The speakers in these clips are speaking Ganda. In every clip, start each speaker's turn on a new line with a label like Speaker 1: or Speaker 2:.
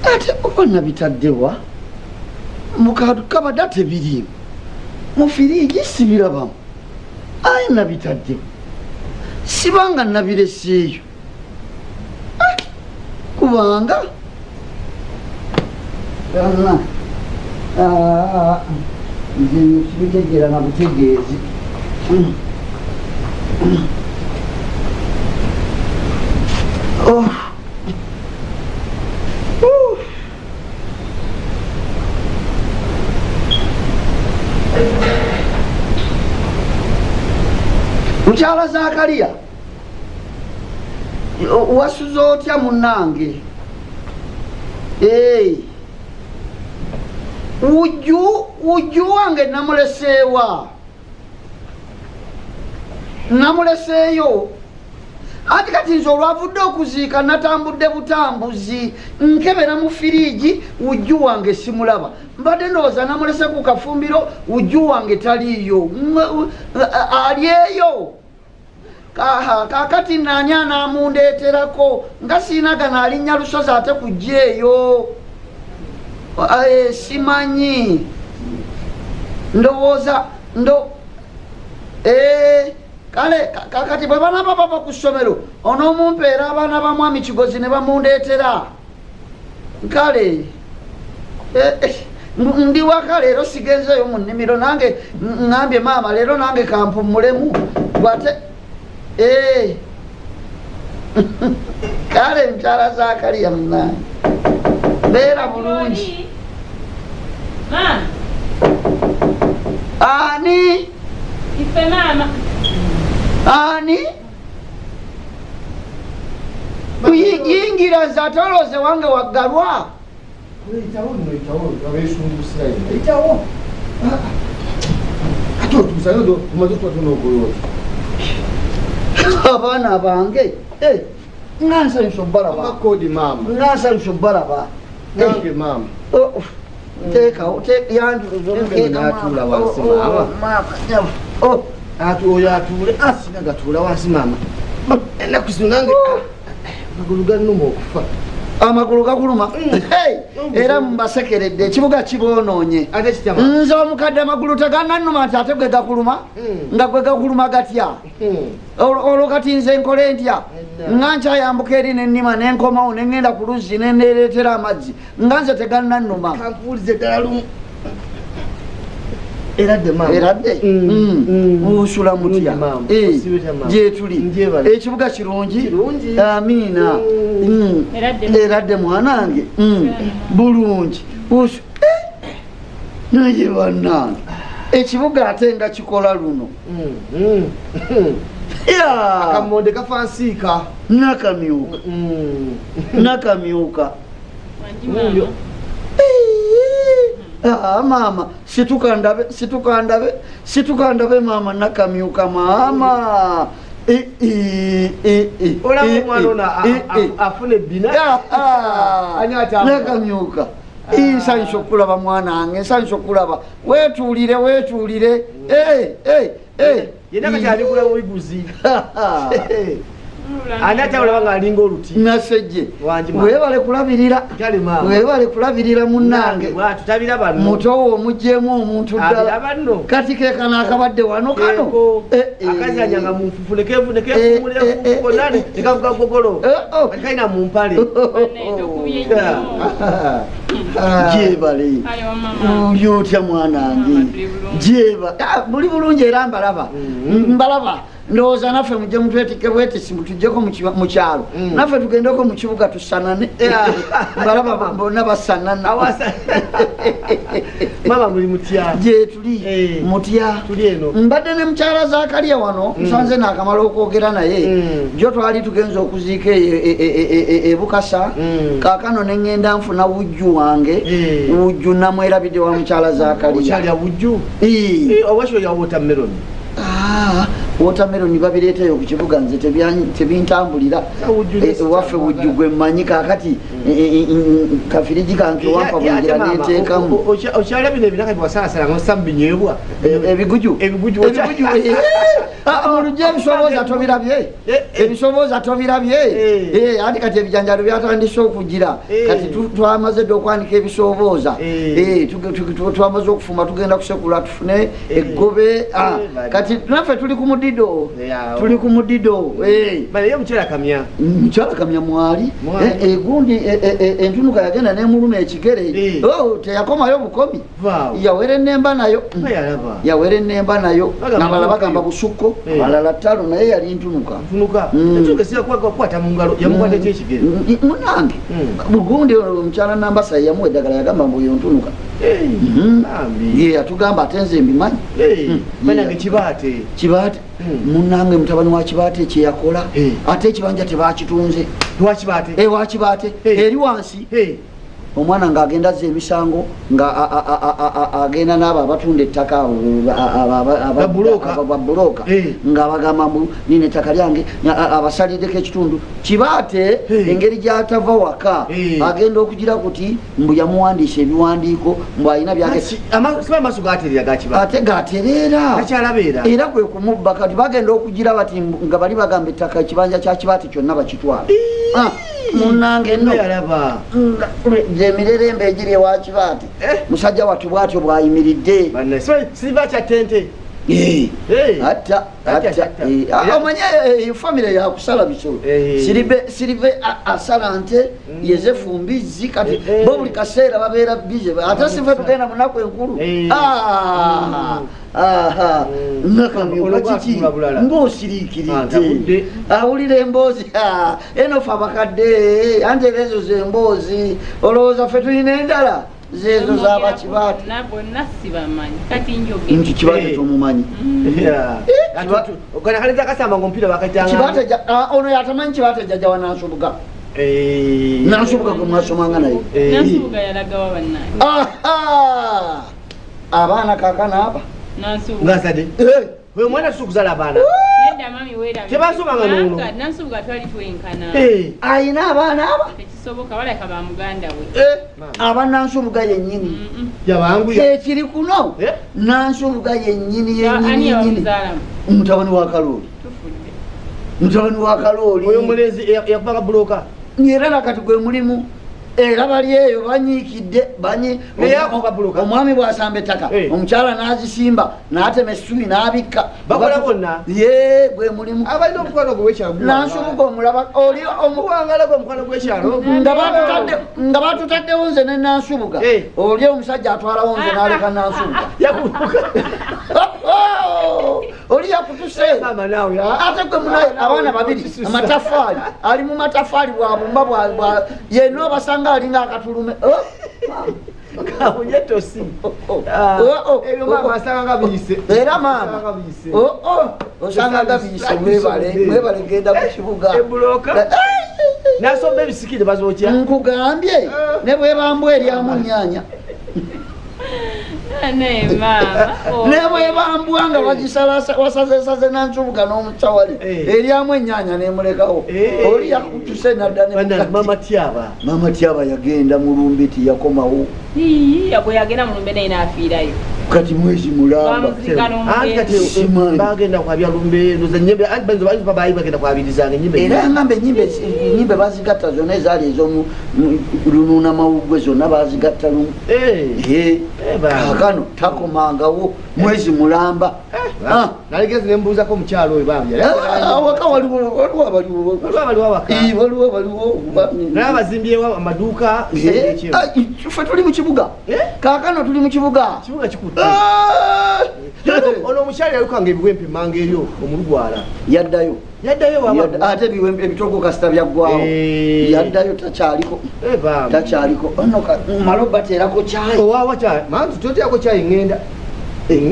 Speaker 1: ate okona bitaddewa mukabadde tebiriimu mu firiigi sibirabamu aye nabitaddewo sibanga nabireseeyo kubanga nze kibitegera na butegeezi Mukyala Zakariya wasuza otya munnange? Wujju wange namuleseeyo ati kati nze olwavudde okuziika natambudde butambuzi nkebera mu firiigi wujju wange simulaba mbadde ndowooza namulese ku kafumbiro wujju wange taliiyo alieyo kakati nani anamundeeterako nga siinaga alinnya lusozi ate kujjeeyo simanyi ndowooza kale kakati bwe banaba bava ku ssomero onoomumpeera abaana ba mwami Kigozi ne bamundeetera kale ndi waka leero sigenzeyo mu nnimiro nange ngambye maama leero nange kampumulemu gwate kale Mukyala Zakariya munange beera bulungi. Ani
Speaker 2: ife mama
Speaker 1: ani kuyingira nze ate olowooze wange waggalwa abaana bange nga nsanyusa obbalaba teekawo
Speaker 3: oyo atuule asina gatuula wansi maama ennaku zino nange amagulu galuma okufa.
Speaker 1: Amagulu gakuluma era mbasekeredde ekibuga kiboonoonye nze omukadde amagulu teganannuma nti ate gwe gakuluma nga gwe gakuluma gatya olwo kati nze nkole ntya nga nkyayambuka eri nennima nenkomawo nengenda ku luzzi neneereetera amazzi nga nze tegannannuma
Speaker 3: kampuulize ddala lumu eradde
Speaker 1: usula mutya gyetuli ekibuga kirungi amiina eradde mwanange bulungi naye bannange ekibuga ate nga kikola luno
Speaker 3: akamonde kafa nsiika
Speaker 1: nakamyuka maama situkandabe maama nakamyuka maama
Speaker 3: olamu omwana ono afuna ebbina
Speaker 1: nakamyuka nsanyusa okulaba mwanange nsanyusa okulaba wetuulire
Speaker 3: yenna kati alikula bubiguzi ani akyawulaba nga alinga oluti
Speaker 1: nasejje webale kulabirira munnange mutowo omugjeemu omuntu ddala kati kekano akabadde wano kano
Speaker 3: akazanyanga munfufu nekefumulekefumulekona nekavuga gogolo kalina mumpale
Speaker 1: jebale oli otya mwanange buli bulungi era mbalaba ndowooza naffe mujje mutwetike bwetisi mutujjeko mu kyalo naffe tugendeko mu kibuga tusanane mbalaba bonna basanana
Speaker 3: mama muli mutya
Speaker 1: gyetuli mutya mbadde ne Mukyala Zakariya wano nsanze naakamala okwogera naye jo twali tugenza okuziika e Bukasa kaakano neŋŋenda nfuna wujju wange wujju namwerabidde wa Mukyala Zakariya
Speaker 3: okyalya wujju owakyo yawa watermelon
Speaker 1: watermelon babireetayo ku kibuga nze tebintambulira ewaffe bujjugwe mmanyi kaakati kafiriji kange wampa bwingira neteekamu
Speaker 3: okyala bino ebinaka byewasalasala ngosa mubinyeebwa
Speaker 1: ebiguju mulujja ebisobooza tobirabye ebisobooza tobirabye anti kati ebijanjalo byatandise okugira kati twamaze dde okwanika ebisobooza twamaze okufuma tugenda kusekula tufune eggobe kati naffe tuli ku mudido mukyala kamya mwali egundi entunuka yagenda nemuluma ekigere teyakomayo bukomi yawera ennemba nayo nabala bagamba busukko balala ttalo naye yali ntunuka munange bugundi omukyala nambasa yamuwa eddagala yagamba mbu oyo ntunuka atugamba ate nze mbimanyi kibaate munange mutabani wa kibaate kyeyakola ate ekibanja tebakitunze wakibaate eri wansi omwana ng'agenda azza emisango ng'agenda n'abo abatunda ettaka babuloka ng'abagamba mbu nina ettaka lyange abasaliddeko ekitundu kibaate engeri gy'atava waka agenda okugira kuti mbu yamuwandiisa ebiwandiiko mbu alina ate gatereera era kwe kumubba kati bagenda okugira bati nga bali bagamba ettaka ekibanja kya kibaate kyonna bakitwala munange no emirerembe egiri ewa kibaate musajja wattu bwatyo bwayimiridde omanye famire yakusala bisolo sirive asala nte yezefumbizi kati bo buli kaseera babeera bize ate sive tugenda munaku enkulu nakamyokakiki ng'osiriikiridde awulira emboozi enofe abakadde anjera ezo zemboozi olowooza ffe tulina endala zezo zabakibaate nti kibaate tomumanyi ono yatamanyi kibaate jjajjawa nansubuga nansubuga gwe mwasomanga naye abaana kakana aba
Speaker 3: ngazade omwana tusukuzala abaana tebasomanga nono ayina abaana aba aba nansubuga yennyini ekiri kuno nansubuga yennyini mutabani wa kalooli oyo mulenzi yakubanga buloka
Speaker 1: era nakati gwe mulimu era bali eyo banyiikidde omwami bw'asamba ettaka omukyala n'azisimba n'atema essubi n'abikka
Speaker 3: bakola bonna
Speaker 1: ye gwe mulimu
Speaker 3: abalina omukwano gwekyalo
Speaker 1: nansubuga omulaba oli
Speaker 3: omuwangala gw'omukwano gwekyalo
Speaker 1: nga batutaddewo nze ne nansubuga oli omusajja atwalawo nze n'aleka nansubuga oli yakutuse ate gwe munaye abaana babiri amatafaali ali mu matafaali bwabumba yenna obasanga alinga akatulume era maama osanga gabiyise mwebale genda ku kibuga
Speaker 3: nasomba ebisikire bazokya
Speaker 1: nkugambye ne bwebambwa eryamu nnyanya nebwebambwa nga wasazesaze nansubuga n'omukyawali eryamu ennyanya nemulekawo oli yakutuse nadda
Speaker 3: mama
Speaker 1: tyaba yagenda mulumbiti yakomawo
Speaker 2: yagenda mulumbe naye nafiirayo
Speaker 1: kati mwezi mulamba
Speaker 3: bagenda kwabya lumbe bagenda kwabirizanga
Speaker 1: era ngambe enyimbe bazigatta zonna ezaali ez'olununa mawugwe zonna bazigatta lumu kakano takomangawo mwezi mulamba
Speaker 3: nalegezi nembuuzako omukyalo oyo
Speaker 1: awaka waliwo
Speaker 3: naye abazimbyewo amaduuka
Speaker 1: ffe tuli mu kibuga kakano tuli mu kibuga
Speaker 3: kikutte ono omukyalo yalukanga ebiwempe emanga eryo omulugwala
Speaker 1: yaddayo ate ebitoko kasita byaggwawo yaddayo takyaliko malo bateerako kyayi
Speaker 3: owawa kyayi manzi toteerako kyayi ŋŋenda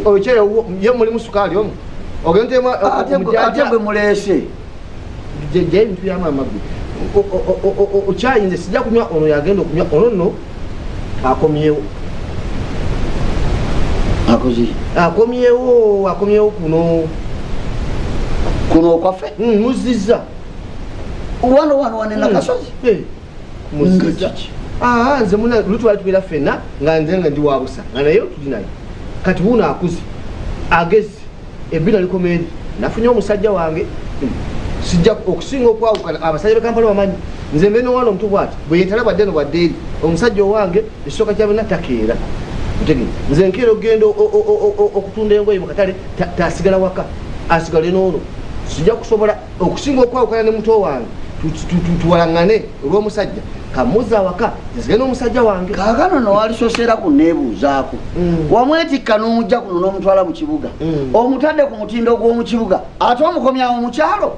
Speaker 3: oyo ye mulimu sukaali omu
Speaker 1: ate gwe muleese
Speaker 3: ebintu byamamagwe okyayi nze sijja kunywa ono yagenda okunywa ono nno akomyewo akomyewo kuno
Speaker 1: kuno kwaffe
Speaker 3: muzizza
Speaker 1: wano nakasozi
Speaker 3: muzizza nze muna lutwali tubeera ffenna nga nze nga ndi wabusa nga naye tuli naye kati wuno akuze agezi ebbina likomeeri nafunye omusajja wange sijja okusinga okwawukana abasajja bekampala bamanyi nze mbe nowana omutu bwati bwe yetala badde no badde eri omusajja owange ekisooka kyabena takeera nze nkeera okugenda okutunda engoye mu katale tasigala waka asigale noono sijja kusobola okusinga okwawukana ne muto wange tuwalaŋŋane olw'omusajja kamuza awaka nzige n'omusajja wange
Speaker 1: kaakano nowalisosera ku neebuuzaako wamwetikka n'omujja kuno n'omutwala mu kibuga omutadde ku mutindo gw'omu kibuga ate omukomyawo mu kyalo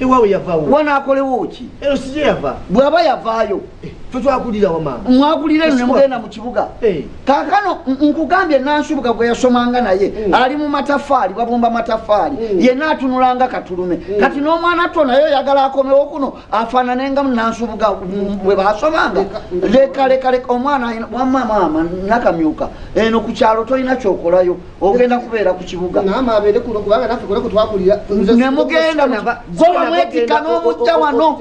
Speaker 3: ewaawe yavaawo
Speaker 1: wanaakolewo ki
Speaker 3: ero sije yava
Speaker 1: bw'aba yavaayo
Speaker 3: fe twakulirawo maama
Speaker 1: mwakulira eno ne mugenda mu kibuga kaakano nkugambye nansubuka gwe yasomanga naye ali mu matafaali babumba matafaali yenna atunulanga katulume kati n'omwana to naye oyagala akomewo kuno afaananenga nansubuga bwe basomanga leka omwana wamma maama nakamyuka eno ku kyalo tolina kyokolayo ogenda kubeera ku kibuga
Speaker 3: maama abeere kuno kubanga naffe kuna kutwakulira
Speaker 1: ne mugenda gwe bamwetika n'omujja wano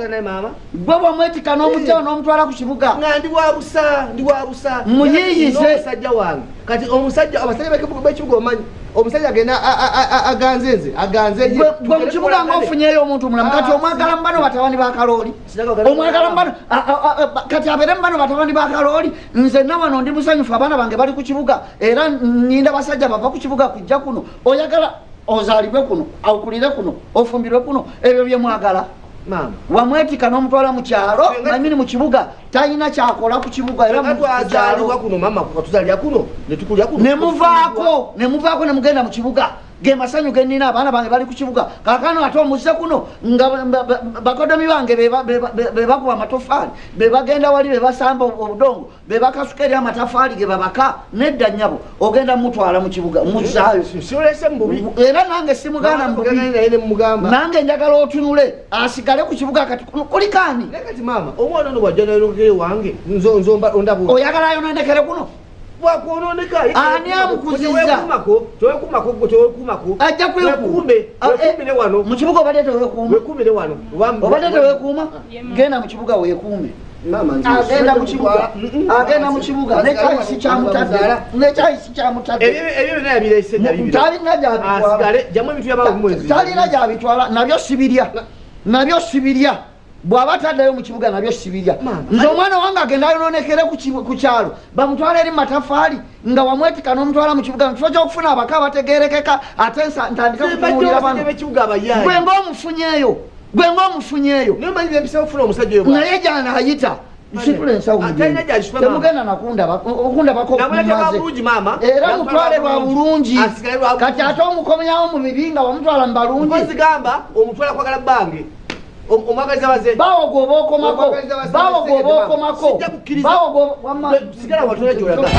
Speaker 1: gwe bamwetika n'omujja wano n'omutwala ku kibuga
Speaker 3: nga ndi wabusa
Speaker 1: muyiyize
Speaker 3: omusajja wange kati omusajja abasajja b'ekibuga omanyi omusajja agenda aganze nze aganze
Speaker 1: gwe mu kibuga ng'ofunyeyo omuntu mulamu kati omwagala mu bano batabani ba kalooli omwagala mu bano kati abeere mu bano batabani ba kalooli nze nawano ndi musanyufu abaana bange bali ku kibuga era ninda basajja bava ku kibuga kujja kuno oyagala ozaalibwe kuno awukulire kuno ofumbirwe kuno ebyo bye mwagala wamwetika n'omutwala mu kyalo namini mu kibuga talina kyakola ku kibuga era nemuvaako ne mugenda mu kibuga ge masanyu genina abaana bange bali ku kibuga kakano ate omuzze kuno nga bakodomi bange bebakuba amatofaali bebagenda wali bebasamba obudongo bebakasuka eri amatafaali ge babaka nedda nnyabo ogenda mutwala mu kibuga muzaayo era nange simugaana mububi nange njagala otunule asigale ku kibuga kati kulikaani
Speaker 3: omwana ono wajja nalogere wange
Speaker 1: oyagala ayononekere kuno
Speaker 3: wakwononeka
Speaker 1: ani amukuziza
Speaker 3: tewekumako
Speaker 1: ajja
Speaker 3: wekumire wano
Speaker 1: mu kibuga obadde
Speaker 3: wekumire wano
Speaker 1: obadde tewekuuma genda mu kibuga weekuume agenda mu kibuga nekyayisi kyamutadde
Speaker 3: ebyo byonna yabirese
Speaker 1: talina gyabitwala nabyo sibirya bw'aba taddayo mu kibuga nabyo sibirya nze omwana wange agenda ayononekere ku kyalo bamutwala eri matafaali nga wamwetika n'omutwala mu kibuga kifo kyokufuna abaka abategerekeka ate ntandika kutunuulira bano gwe ng'omufunyeeyo naye gyanaayita situla ensawo temugenda okundabako era mutwale lwa bulungi kati ate omukomyawo mu bibi nga wamutwala mu balungi
Speaker 3: omwagaliza baze
Speaker 1: bawo gwoba okomako
Speaker 3: sigala watula gyolaga